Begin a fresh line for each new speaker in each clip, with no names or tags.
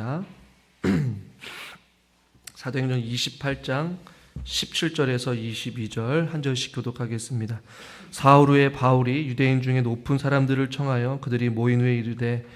하겠습니다. 사도행전 28장 17절에서 22절 한 절씩 교독하겠습니다. 사흘 후에 바울이 유대인 중에 높은 사람들을 청하여 그들이 모인 후에 이르되,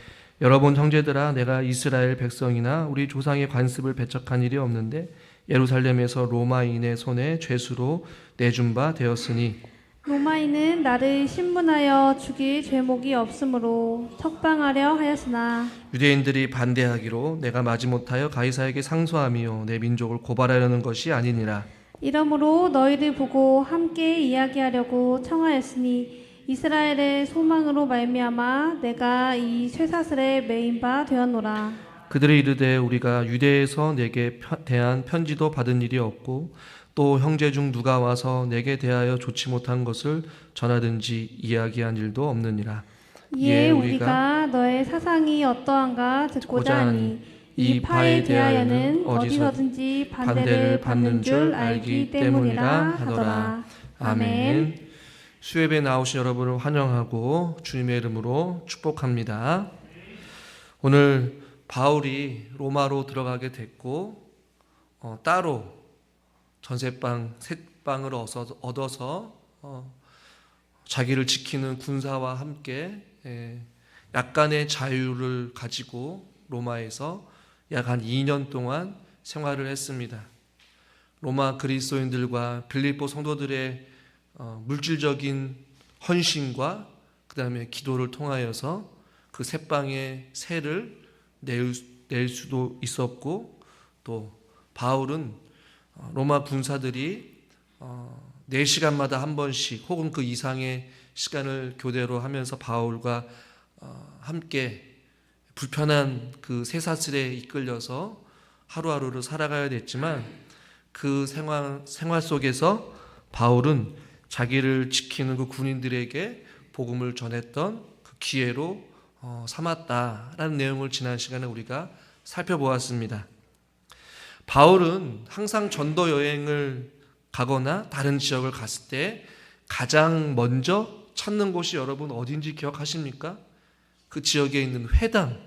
여러분 형제들아, 내가 이스라엘 백성이나 우리 조상의 관습을 배척한 일이 없는데 예루살렘에서 로마인의 손에 죄수로 내준 바 되었으니,
로마인은 나를 신문하여 죽일 죄목이 없으므로 석방하려 하였으나
유대인들이 반대하기로 내가 마지못하여 가이사에게 상소하며 내 민족을 고발하려는 것이 아니니라.
이러므로 너희를 보고 함께 이야기하려고 청하였으니 이스라엘의 소망으로 말미암아 내가 이 쇠사슬에 매인 바 되었노라.
그들이 이르되, 우리가 유대에서 내게 대한 편지도 받은 일이 없고 또 형제 중 누가 와서 내게 대하여 좋지 못한 것을 전하든지 이야기한 일도 없느니라.
이에 우리가 너의 사상이 어떠한가 듣고자 하니 이 파에 대하여는 어디서든지 반대를 받는 줄 알기 때문이라 하더라. 아멘.
수협에 나오신 여러분을 환영하고 주님의 이름으로 축복합니다. 오늘 바울이 로마로 들어가게 됐고 따로 전세방, 셋방을 얻어서 자기를 지키는 군사와 함께 약간의 자유를 가지고 로마에서 약 한 2년 동안 생활을 했습니다. 로마 그리스도인들과 빌립보 성도들의 물질적인 헌신과 그 다음에 기도를 통하여서 그 셋방의 세를 낼 수도 있었고, 또 바울은 로마 군사들이 4시간마다 한 번씩 혹은 그 이상의 시간을 교대로 하면서 바울과 함께 불편한 그 쇠사슬에 이끌려서 하루하루를 살아가야 됐지만, 그 생활 속에서 바울은 자기를 지키는 그 군인들에게 복음을 전했던 그 기회로 삼았다라는 내용을 지난 시간에 우리가 살펴보았습니다. 바울은 항상 전도 여행을 가거나 다른 지역을 갔을 때 가장 먼저 찾는 곳이 여러분 어딘지 기억하십니까? 그 지역에 있는 회당,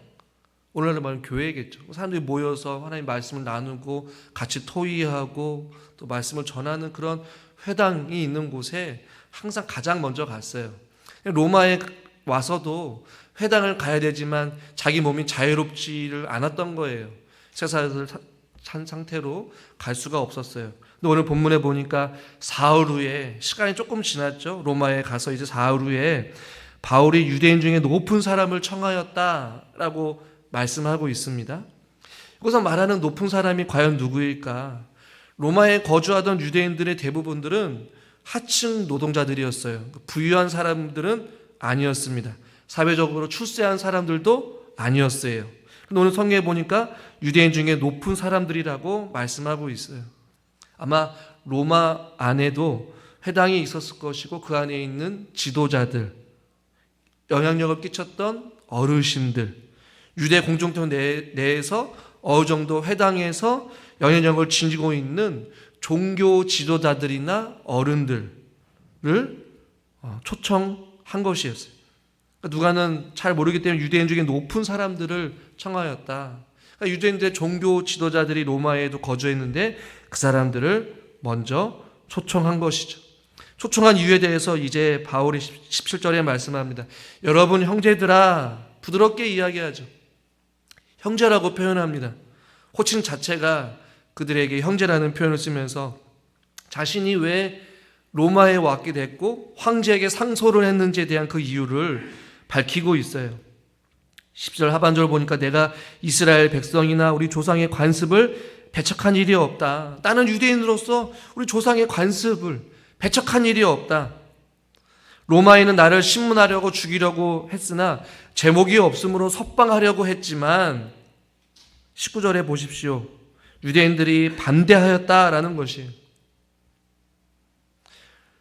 오늘날 말하면 교회겠죠. 사람들이 모여서 하나님 말씀을 나누고 같이 토의하고 또 말씀을 전하는 그런 회당이 있는 곳에 항상 가장 먼저 갔어요. 로마에 와서도 회당을 가야 되지만 자기 몸이 자유롭지를 않았던 거예요. 쇠사슬을 찬 상태로 갈 수가 없었어요. 근데 오늘 본문에 보니까 사흘 후에, 시간이 조금 지났죠. 로마에 가서 이제 사흘 후에 바울이 유대인 중에 높은 사람을 청하였다라고 말씀하고 있습니다. 여기서 말하는 높은 사람이 과연 누구일까? 로마에 거주하던 유대인들의 대부분들은 하층 노동자들이었어요. 부유한 사람들은 아니었습니다. 사회적으로 출세한 사람들도 아니었어요. 근데 오늘 성경에 보니까 유대인 중에 높은 사람들이라고 말씀하고 있어요. 아마 로마 안에도 회당이 있었을 것이고 그 안에 있는 지도자들, 영향력을 끼쳤던 어르신들, 유대 공동체 내에서 어느 정도 회당에서 영향력을 지니고 있는 종교 지도자들이나 어른들을 초청한 것이었어요. 누가는 잘 모르기 때문에 유대인 중에 높은 사람들을 청하였다. 그러니까 유대인들의 종교 지도자들이 로마에도 거주했는데 그 사람들을 먼저 초청한 것이죠. 초청한 이유에 대해서 이제 바울이 17절에 말씀합니다. 여러분 형제들아, 부드럽게 이야기하죠. 형제라고 표현합니다. 호칭 자체가 그들에게 형제라는 표현을 쓰면서 자신이 왜 로마에 왔게 됐고 황제에게 상소를 했는지에 대한 그 이유를 밝히고 있어요. 10절 하반절 보니까 내가 이스라엘 백성이나 우리 조상의 관습을 배척한 일이 없다. 나는 유대인으로서 우리 조상의 관습을 배척한 일이 없다. 로마에는 나를 신문하려고 죽이려고 했으나 제목이 없으므로 석방하려고 했지만 19절에 보십시오. 유대인들이 반대하였다라는 것이에요.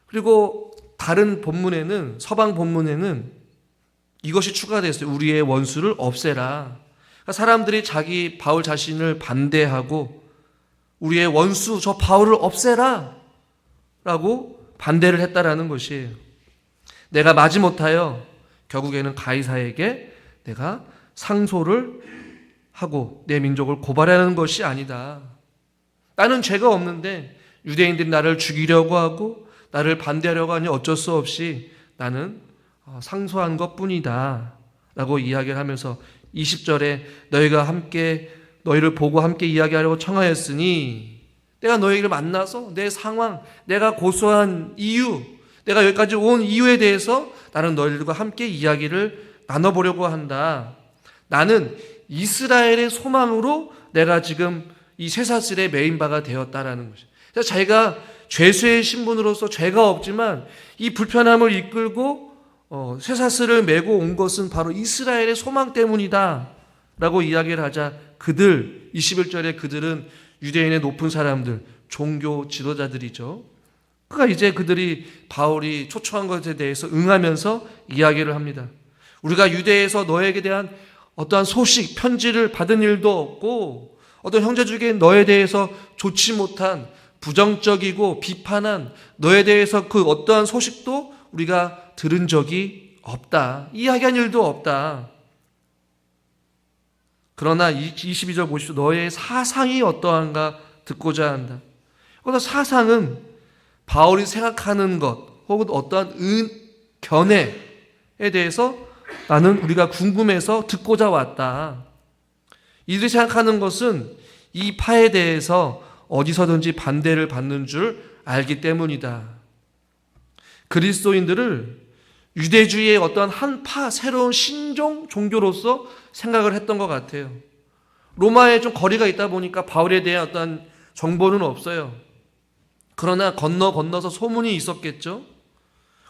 그리고 다른 본문에는, 서방 본문에는 이것이 추가됐어요. 우리의 원수를 없애라. 그러니까 사람들이 바울 자신을 반대하고 우리의 원수 저 바울을 없애라 라고 반대를 했다라는 것이에요. 내가 마지못하여 결국에는 가이사에게 내가 상소를 하고 내 민족을 고발하는 것이 아니다. 나는 죄가 없는데 유대인들이 나를 죽이려고 하고 나를 반대하려고 하니 어쩔 수 없이 나는 상소한 것뿐이다 라고 이야기를 하면서 20절에 너희가 함께 너희를 보고 함께 이야기하려고 청하였으니 내가 너희를 만나서 내 상황, 내가 고소한 이유, 내가 여기까지 온 이유에 대해서 나는 너희들과 함께 이야기를 나눠보려고 한다. 나는 이스라엘의 소망으로 내가 지금 이 쇠사슬의 메인바가 되었다라는 것이죠. 그래서 자기가 죄수의 신분으로서 죄가 없지만 이 불편함을 이끌고 쇠사슬을 메고 온 것은 바로 이스라엘의 소망 때문이다 라고 이야기를 하자 그들 21절에 그들은 유대인의 높은 사람들 종교 지도자들이죠. 그러니까 이제 그들이 바울이 초청한 것에 대해서 응하면서 이야기를 합니다. 우리가 유대에서 너에게 대한 어떠한 소식 편지를 받은 일도 없고 어떤 형제 중에 너에 대해서 좋지 못한 부정적이고 비판한 너에 대해서 그 어떠한 소식도 우리가 들은 적이 없다. 이야기한 일도 없다. 그러나 22절 보십시오. 너의 사상이 어떠한가 듣고자 한다. 그래서 사상은 바울이 생각하는 것 혹은 어떠한 견해에 대해서 나는 우리가 궁금해서 듣고자 왔다. 이들이 생각하는 것은 이 파에 대해서 어디서든지 반대를 받는 줄 알기 때문이다. 그리스도인들을 유대주의의 어떤 한 파, 새로운 신종 종교로서 생각을 했던 것 같아요. 로마에 좀 거리가 있다 보니까 바울에 대한 어떤 정보는 없어요. 그러나 건너서 소문이 있었겠죠.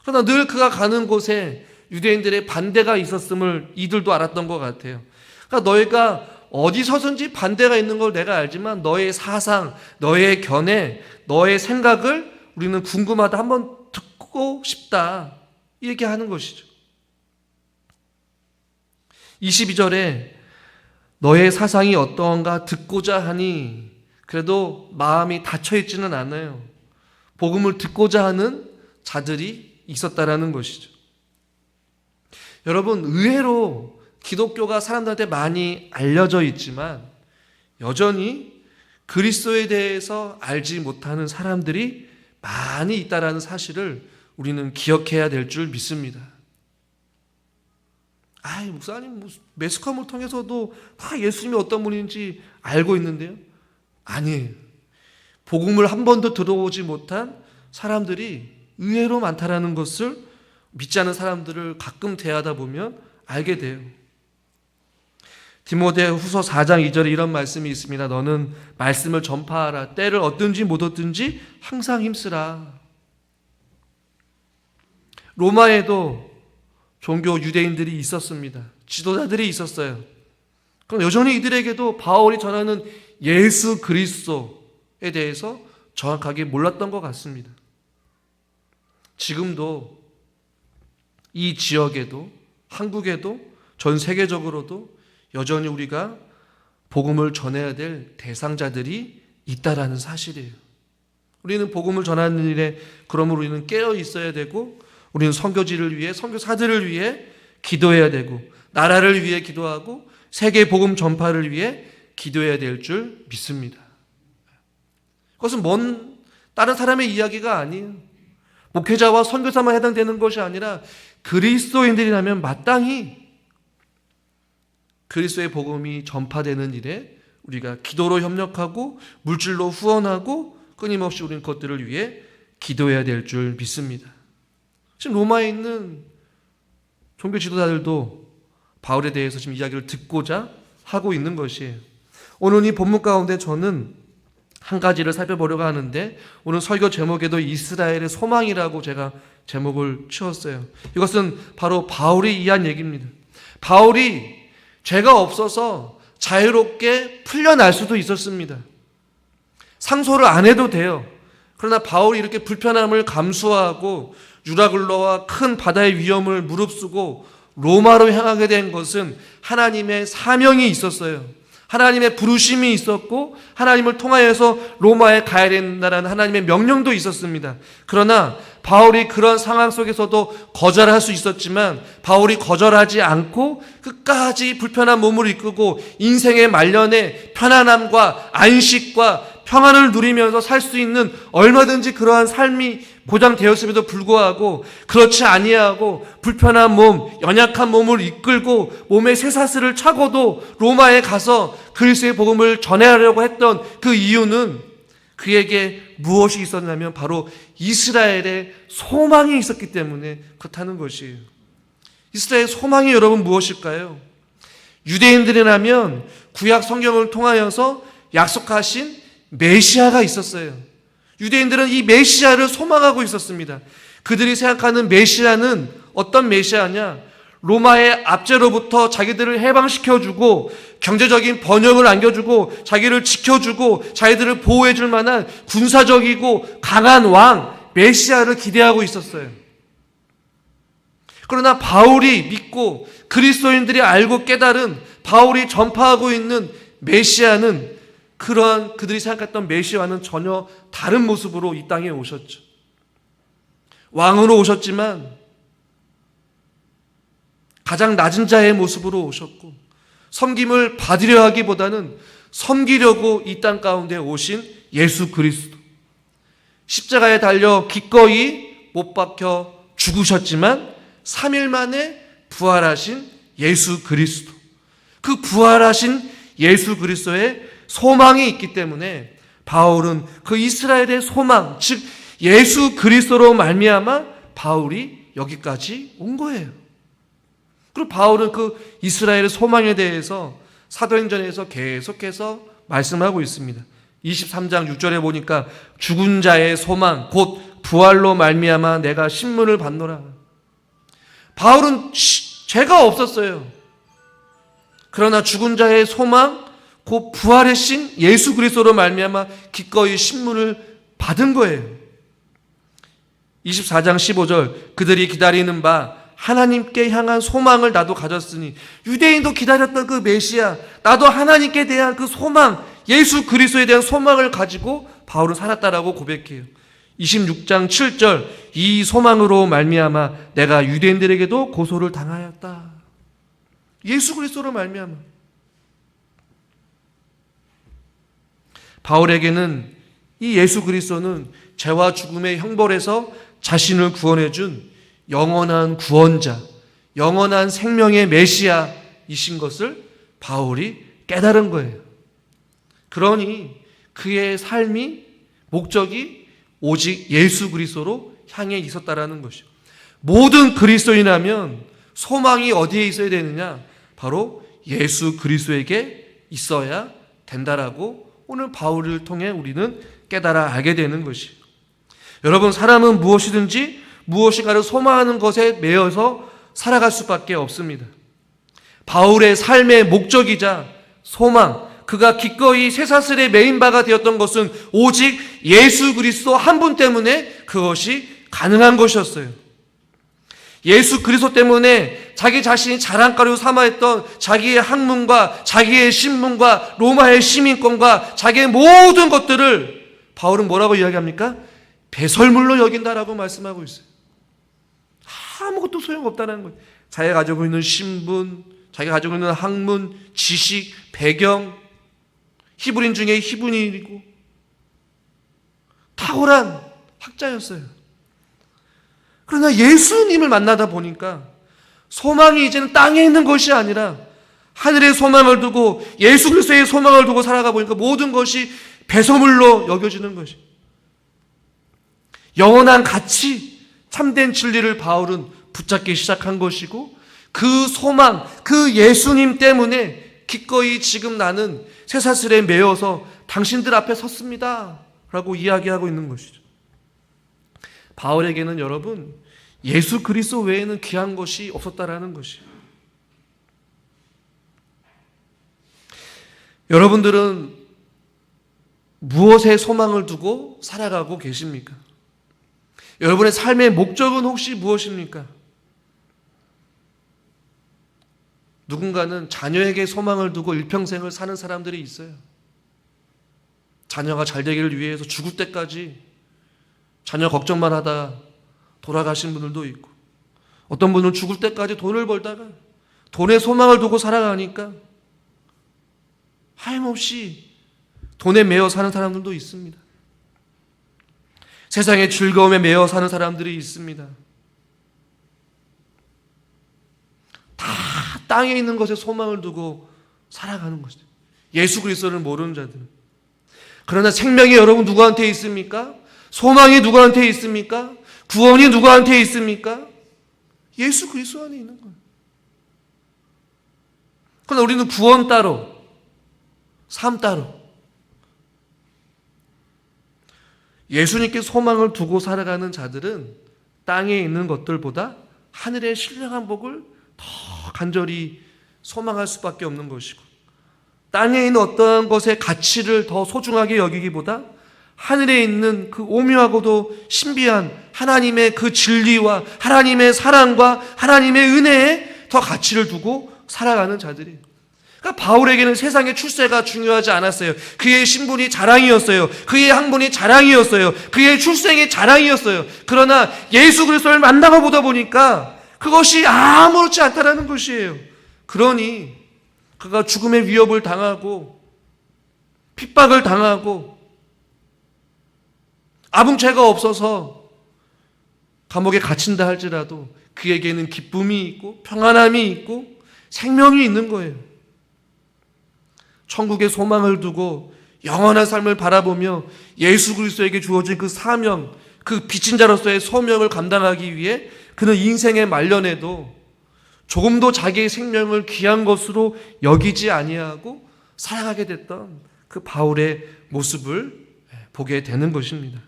그러나 늘 그가 가는 곳에 유대인들의 반대가 있었음을 이들도 알았던 것 같아요. 그러니까 너희가 어디서든지 반대가 있는 걸 내가 알지만 너의 사상, 너의 견해, 너의 생각을 우리는 궁금하다, 한번 듣고 싶다 이렇게 하는 것이죠. 22절에 너의 사상이 어떠한가 듣고자 하니 그래도 마음이 닫혀있지는 않아요. 복음을 듣고자 하는 자들이 있었다라는 것이죠. 여러분, 의외로 기독교가 사람들한테 많이 알려져 있지만 여전히 그리스도에 대해서 알지 못하는 사람들이 많이 있다라는 사실을 우리는 기억해야 될 줄 믿습니다. 목사님 매스컴을 통해서도 다 예수님이 어떤 분인지 알고 있는데요. 아니에요. 복음을 한 번도 들어보지 못한 사람들이 의외로 많다라는 것을 믿지 않는 사람들을 가끔 대하다 보면 알게 돼요. 디모데후서 4장 2절에 이런 말씀이 있습니다. 너는 말씀을 전파하라. 때를 얻든지 못 얻든지 항상 힘쓰라. 로마에도 종교 유대인들이 있었습니다. 지도자들이 있었어요. 그럼 여전히 이들에게도 바울이 전하는 예수 그리스도에 대해서 정확하게 몰랐던 것 같습니다. 지금도 이 지역에도 한국에도 전 세계적으로도 여전히 우리가 복음을 전해야 될 대상자들이 있다라는 사실이에요. 우리는 복음을 전하는 일에 그러므로 우리는 깨어 있어야 되고 우리는 선교지를 위해 선교사들을 위해 기도해야 되고 나라를 위해 기도하고 세계 복음 전파를 위해 기도해야 될 줄 믿습니다. 그것은 다른 사람의 이야기가 아니에요. 목회자와 선교사만 해당되는 것이 아니라 그리스도인들이라면 마땅히 그리스도의 복음이 전파되는 일에 우리가 기도로 협력하고 물질로 후원하고 끊임없이 우리는 그것들을 위해 기도해야 될 줄 믿습니다. 지금 로마에 있는 종교 지도자들도 바울에 대해서 지금 이야기를 듣고자 하고 있는 것이에요. 오늘 이 본문 가운데 저는 한 가지를 살펴보려고 하는데 오늘 설교 제목에도 이스라엘의 소망이라고 제가 제목을 치웠어요. 이것은 바로 바울이 이한 얘기입니다. 바울이 죄가 없어서 자유롭게 풀려날 수도 있었습니다. 상소를 안 해도 돼요. 그러나 바울이 이렇게 불편함을 감수하고 유라굴로와 큰 바다의 위험을 무릅쓰고 로마로 향하게 된 것은 하나님의 사명이 있었어요. 하나님의 부르심이 있었고 하나님을 통하여서 로마에 가야 된다는 하나님의 명령도 있었습니다. 그러나 바울이 그런 상황 속에서도 거절할 수 있었지만 바울이 거절하지 않고 끝까지 불편한 몸을 이끌고 인생의 말년에 편안함과 안식과 평안을 누리면서 살 수 있는 얼마든지 그러한 삶이 보장되었음에도 불구하고 그렇지 아니하고 불편한 몸, 연약한 몸을 이끌고 몸에 쇠사슬을 차고도 로마에 가서 그리스도의 복음을 전하려고 했던 그 이유는 그에게 무엇이 있었냐면 바로 이스라엘의 소망이 있었기 때문에 그렇다는 것이에요. 이스라엘의 소망이 여러분 무엇일까요? 유대인들이라면 구약 성경을 통하여서 약속하신 메시아가 있었어요. 유대인들은 이 메시아를 소망하고 있었습니다. 그들이 생각하는 메시아는 어떤 메시아냐? 로마의 압제로부터 자기들을 해방시켜주고 경제적인 번영을 안겨주고 자기를 지켜주고 자기들을 보호해줄 만한 군사적이고 강한 왕 메시아를 기대하고 있었어요. 그러나 바울이 믿고 그리스도인들이 알고 깨달은 바울이 전파하고 있는 메시아는 그러한 그들이 생각했던 메시아와는 전혀 다른 모습으로 이 땅에 오셨죠. 왕으로 오셨지만 가장 낮은 자의 모습으로 오셨고 섬김을 받으려 하기보다는 섬기려고 이 땅 가운데 오신 예수 그리스도. 십자가에 달려 기꺼이 못 박혀 죽으셨지만 3일 만에 부활하신 예수 그리스도. 그 부활하신 예수 그리스도의 소망이 있기 때문에 바울은 그 이스라엘의 소망, 즉 예수 그리스도로 말미암아 바울이 여기까지 온 거예요. 그리고 바울은 그 이스라엘의 소망에 대해서 사도행전에서 계속해서 말씀하고 있습니다. 23장 6절에 보니까 죽은 자의 소망 곧 부활로 말미암아 내가 신문을 받노라. 바울은 죄가 없었어요. 그러나 죽은 자의 소망 곧 부활의 신 예수 그리스도로 말미암아 기꺼이 신문을 받은 거예요. 24장 15절 그들이 기다리는 바 하나님께 향한 소망을 나도 가졌으니 유대인도 기다렸던 그 메시아 나도 하나님께 대한 그 소망 예수 그리스도에 대한 소망을 가지고 바울은 살았다라고 고백해요. 26장 7절 이 소망으로 말미암아 내가 유대인들에게도 고소를 당하였다. 예수 그리스도로 말미암아 바울에게는 이 예수 그리스도는 죄와 죽음의 형벌에서 자신을 구원해 준 영원한 구원자, 영원한 생명의 메시아이신 것을 바울이 깨달은 거예요. 그러니 그의 삶이 목적이 오직 예수 그리스도로 향해 있었다라는 것이죠. 모든 그리스도인이라면 소망이 어디에 있어야 되느냐? 바로 예수 그리스도에게 있어야 된다라고 오늘 바울을 통해 우리는 깨달아 알게 되는 것이에요. 여러분, 사람은 무엇이든지 무엇인가를 소망하는 것에 매여서 살아갈 수밖에 없습니다. 바울의 삶의 목적이자 소망, 그가 기꺼이 쇠사슬에 매인 바가 되었던 것은 오직 예수 그리스도 한 분 때문에 그것이 가능한 것이었어요. 예수 그리스도 때문에 자기 자신이 자랑거리로 삼아했던 자기의 학문과 자기의 신문과 로마의 시민권과 자기의 모든 것들을 바울은 뭐라고 이야기합니까? 배설물로 여긴다라고 말씀하고 있어요. 아무것도 소용없다는 거예요. 자기가 가지고 있는 신분, 자기가 가지고 있는 학문, 지식, 배경, 히브리인 중에 히브리인이고 탁월한 학자였어요. 그러나 예수님을 만나다 보니까 소망이 이제는 땅에 있는 것이 아니라 하늘의 소망을 두고 예수 그리스도의 소망을 두고 살아가 보니까 모든 것이 배설물로 여겨지는 것이. 영원한 가치, 참된 진리를 바울은 붙잡기 시작한 것이고 그 소망, 그 예수님 때문에 기꺼이 지금 나는 쇠사슬에 매여서 당신들 앞에 섰습니다 라고 이야기하고 있는 것이죠. 바울에게는 여러분 예수 그리스도 외에는 귀한 것이 없었다라는 것이에요. 여러분들은 무엇에 소망을 두고 살아가고 계십니까? 여러분의 삶의 목적은 혹시 무엇입니까? 누군가는 자녀에게 소망을 두고 일평생을 사는 사람들이 있어요. 자녀가 잘 되기를 위해서 죽을 때까지 자녀 걱정만 하다 돌아가신 분들도 있고, 어떤 분은 죽을 때까지 돈을 벌다가 돈에 소망을 두고 살아가니까 하염없이 돈에 매여 사는 사람들도 있습니다. 세상의 즐거움에 매여 사는 사람들이 있습니다. 다 땅에 있는 것에 소망을 두고 살아가는 것이죠. 예수 그리스도를 모르는 자들은. 그러나 생명이 여러분 누구한테 있습니까? 소망이 누구한테 있습니까? 구원이 누구한테 있습니까? 예수 그리스도 안에 있는 거예요. 그러나 우리는 구원 따로, 삶 따로, 예수님께 소망을 두고 살아가는 자들은 땅에 있는 것들보다 하늘의 신령한 복을 더 간절히 소망할 수밖에 없는 것이고, 땅에 있는 어떠한 것의 가치를 더 소중하게 여기기보다 하늘에 있는 그 오묘하고도 신비한 하나님의 그 진리와 하나님의 사랑과 하나님의 은혜에 더 가치를 두고 살아가는 자들이에요. 그러니까 바울에게는 세상의 출세가 중요하지 않았어요. 그의 신분이 자랑이었어요. 그의 학문이 자랑이었어요. 그의 출생이 자랑이었어요. 그러나 예수 그리스도를 만나고 보다 보니까 그것이 아무렇지 않다라는 것이에요. 그러니 그가 죽음의 위협을 당하고 핍박을 당하고 아붕채가 없어서 감옥에 갇힌다 할지라도 그에게는 기쁨이 있고 평안함이 있고 생명이 있는 거예요. 천국의 소망을 두고 영원한 삶을 바라보며 예수 그리스도에게 주어진 그 사명, 그 빚진 자로서의 소명을 감당하기 위해 그는 인생의 말년에도 조금도 자기의 생명을 귀한 것으로 여기지 아니하고 살아가게 됐던 그 바울의 모습을 보게 되는 것입니다.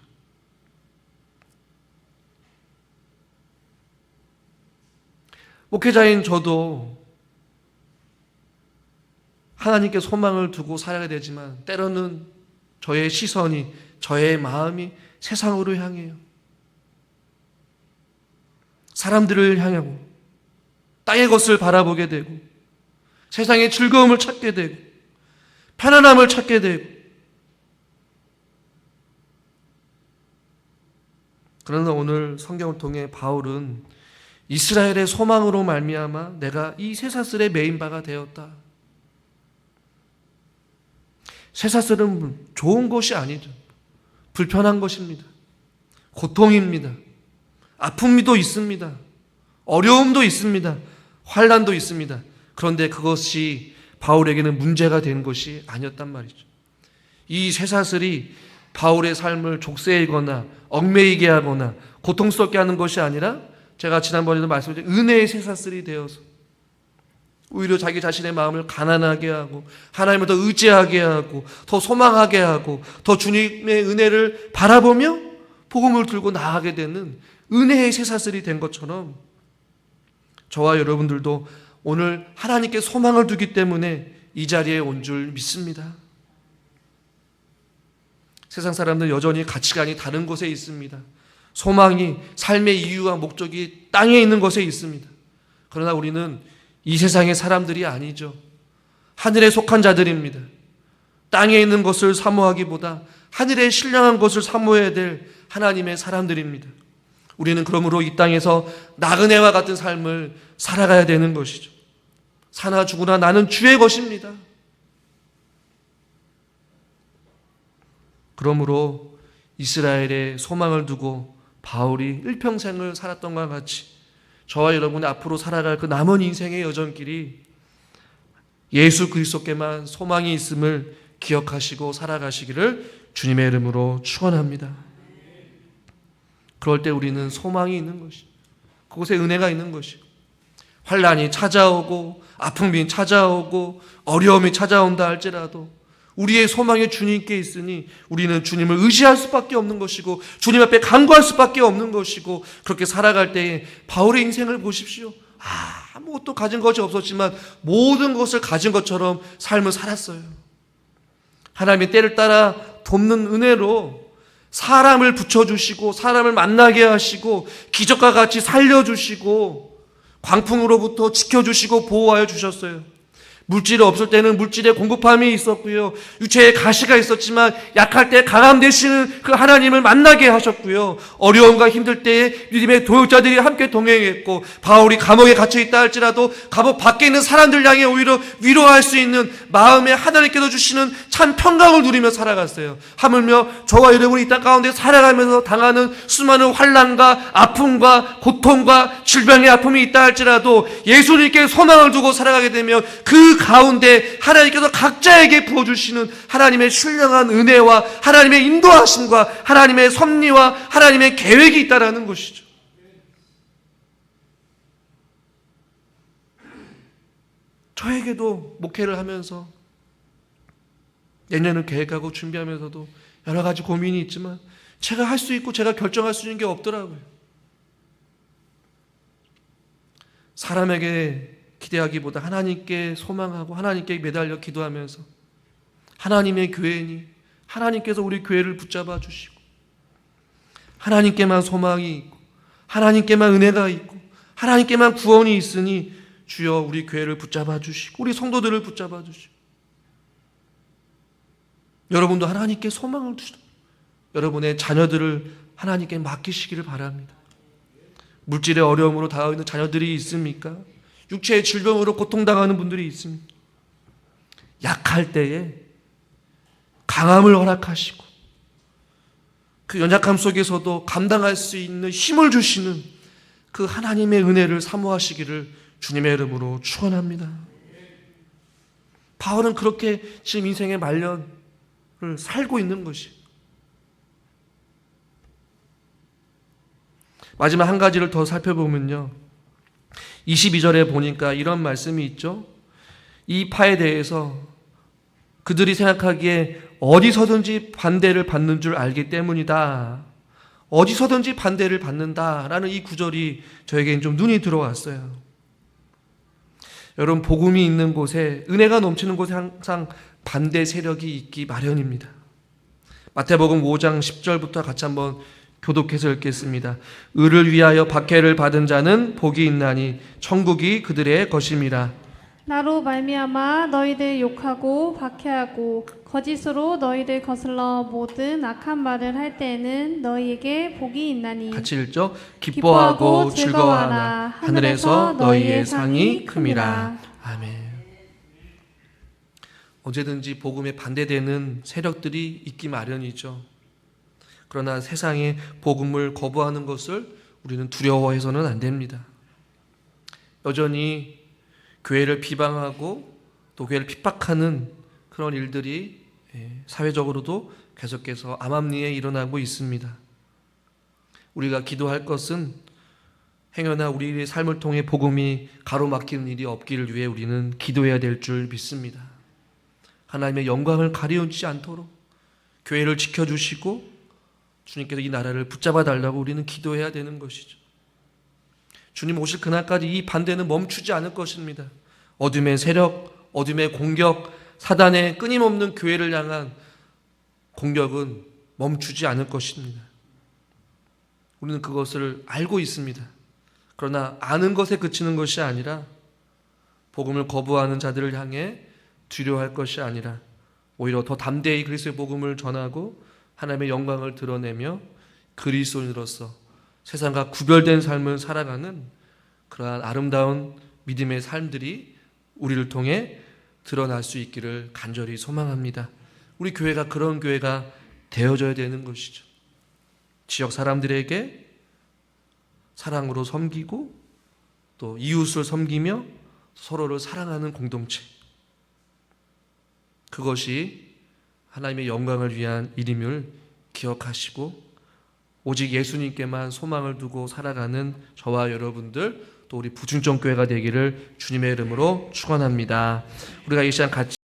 목회자인 저도 하나님께 소망을 두고 살아야 되지만 때로는 저의 시선이, 저의 마음이 세상으로 향해요. 사람들을 향하고 땅의 것을 바라보게 되고 세상의 즐거움을 찾게 되고 편안함을 찾게 되고, 그러나 오늘 성경을 통해 바울은 이스라엘의 소망으로 말미암아 내가 이 쇠사슬에 매인 바가 되었다. 쇠사슬은 좋은 것이 아니죠. 불편한 것입니다. 고통입니다. 아픔도 있습니다. 어려움도 있습니다. 환난도 있습니다. 그런데 그것이 바울에게는 문제가 된 것이 아니었단 말이죠. 이 쇠사슬이 바울의 삶을 족쇄이거나 얽매이게 하거나 고통스럽게 하는 것이 아니라 제가 지난번에도 말씀드린 은혜의 쇠사슬이 되어서 오히려 자기 자신의 마음을 가난하게 하고 하나님을 더 의지하게 하고 더 소망하게 하고 더 주님의 은혜를 바라보며 복음을 들고 나아가게 되는 은혜의 쇠사슬이 된 것처럼 저와 여러분들도 오늘 하나님께 소망을 두기 때문에 이 자리에 온 줄 믿습니다. 세상 사람들은 여전히 가치관이 다른 곳에 있습니다. 소망이, 삶의 이유와 목적이 땅에 있는 것에 있습니다. 그러나 우리는 이 세상의 사람들이 아니죠. 하늘에 속한 자들입니다. 땅에 있는 것을 사모하기보다 하늘에 신령한 것을 사모해야 될 하나님의 사람들입니다. 우리는 그러므로 이 땅에서 나그네와 같은 삶을 살아가야 되는 것이죠. 사나 죽으나 나는 주의 것입니다. 그러므로 이스라엘의 소망을 두고 바울이 일평생을 살았던 것과 같이 저와 여러분이 앞으로 살아갈 그 남은 인생의 여정길이 예수 그리스도께만 소망이 있음을 기억하시고 살아가시기를 주님의 이름으로 축원합니다. 그럴 때 우리는 소망이 있는 것이, 그곳에 은혜가 있는 것이, 환난이 찾아오고 아픔이 찾아오고 어려움이 찾아온다 할지라도 우리의 소망이 주님께 있으니 우리는 주님을 의지할 수밖에 없는 것이고 주님 앞에 간구할 수밖에 없는 것이고, 그렇게 살아갈 때에 바울의 인생을 보십시오. 아무것도 가진 것이 없었지만 모든 것을 가진 것처럼 삶을 살았어요. 하나님의 때를 따라 돕는 은혜로 사람을 붙여주시고 사람을 만나게 하시고 기적과 같이 살려주시고 광풍으로부터 지켜주시고 보호하여 주셨어요. 물질이 없을 때는 물질의 공급함이 있었고요. 육체에 가시가 있었지만 약할 때 강함 되시는 그 하나님을 만나게 하셨고요. 어려움과 힘들 때에 믿음의 도역자들이 함께 동행했고, 바울이 감옥에 갇혀 있다 할지라도 감옥 밖에 있는 사람들 향해 오히려 위로할 수 있는 마음에 하나님께서 주시는 참 평강을 누리며 살아갔어요. 하물며 저와 여러분이 이 땅 가운데 살아가면서 당하는 수많은 환난과 아픔과 고통과 질병의 아픔이 있다 할지라도 예수님께 소망을 두고 살아가게 되면 그 가운데 하나님께서 각자에게 부어주시는 하나님의 신령한 은혜와 하나님의 인도하심과 하나님의 섭리와 하나님의 계획이 있다라는 것이죠. 저에게도 목회를 하면서 내년을 계획하고 준비하면서도 여러 가지 고민이 있지만 제가 할 수 있고 제가 결정할 수 있는 게 없더라고요. 사람에게 기대하기보다 하나님께 소망하고 하나님께 매달려 기도하면서 하나님의 교회니 하나님께서 우리 교회를 붙잡아 주시고 하나님께만 소망이 있고 하나님께만 은혜가 있고 하나님께만 구원이 있으니 주여 우리 교회를 붙잡아 주시고 우리 성도들을 붙잡아 주시고 여러분도 하나님께 소망을 두시고 여러분의 자녀들을 하나님께 맡기시기를 바랍니다. 물질의 어려움으로 닿아 있는 자녀들이 있습니까? 육체의 질병으로 고통당하는 분들이 있습니다. 약할 때에 강함을 허락하시고 그 연약함 속에서도 감당할 수 있는 힘을 주시는 그 하나님의 은혜를 사모하시기를 주님의 이름으로 축원합니다. 바울은 그렇게 지금 인생의 말년을 살고 있는 것이. 마지막 한 가지를 더 살펴보면요, 22절에 보니까 이런 말씀이 있죠. 이 파에 대해서 그들이 생각하기에 어디서든지 반대를 받는 줄 알기 때문이다. 어디서든지 반대를 받는다라는 이 구절이 저에게는 좀 눈이 들어왔어요. 여러분, 복음이 있는 곳에, 은혜가 넘치는 곳에 항상 반대 세력이 있기 마련입니다. 마태복음 5장 10절부터 같이 한번 교독해서 읽겠습니다. 의를 위하여 박해를 받은 자는 복이 있나니 천국이 그들의 것임이라.
나로 말미암아 너희들 욕하고 박해하고 거짓으로 너희들 거슬러 모든 악한 말을 할 때에는 너희에게 복이 있나니.
같이 읽죠. 기뻐하고 즐거워하나 하늘에서 너희의 상이 큼이라. 아멘. 언제든지 복음에 반대되는 세력들이 있기 마련이죠. 그러나 세상에 복음을 거부하는 것을 우리는 두려워해서는 안 됩니다. 여전히 교회를 비방하고 또 교회를 핍박하는 그런 일들이 사회적으로도 계속해서 암암리에 일어나고 있습니다. 우리가 기도할 것은 행여나 우리의 삶을 통해 복음이 가로막히는 일이 없기를 위해 우리는 기도해야 될 줄 믿습니다. 하나님의 영광을 가리우지 않도록 교회를 지켜주시고 주님께서 이 나라를 붙잡아 달라고 우리는 기도해야 되는 것이죠. 주님 오실 그날까지 이 반대는 멈추지 않을 것입니다. 어둠의 세력, 어둠의 공격, 사단의 끊임없는 교회를 향한 공격은 멈추지 않을 것입니다. 우리는 그것을 알고 있습니다. 그러나 아는 것에 그치는 것이 아니라 복음을 거부하는 자들을 향해 두려워할 것이 아니라 오히려 더 담대히 그리스도의 복음을 전하고 하나님의 영광을 드러내며 그리스도인으로서 세상과 구별된 삶을 살아가는 그러한 아름다운 믿음의 삶들이 우리를 통해 드러날 수 있기를 간절히 소망합니다. 우리 교회가 그런 교회가 되어져야 되는 것이죠. 지역 사람들에게 사랑으로 섬기고 또 이웃을 섬기며 서로를 사랑하는 공동체. 그것이 하나님의 영광을 위한 일임을 기억하시고 오직 예수님께만 소망을 두고 살아가는 저와 여러분들 또 우리 부중정 교회가 되기를 주님의 이름으로 축원합니다. 우리가 이 시간 같이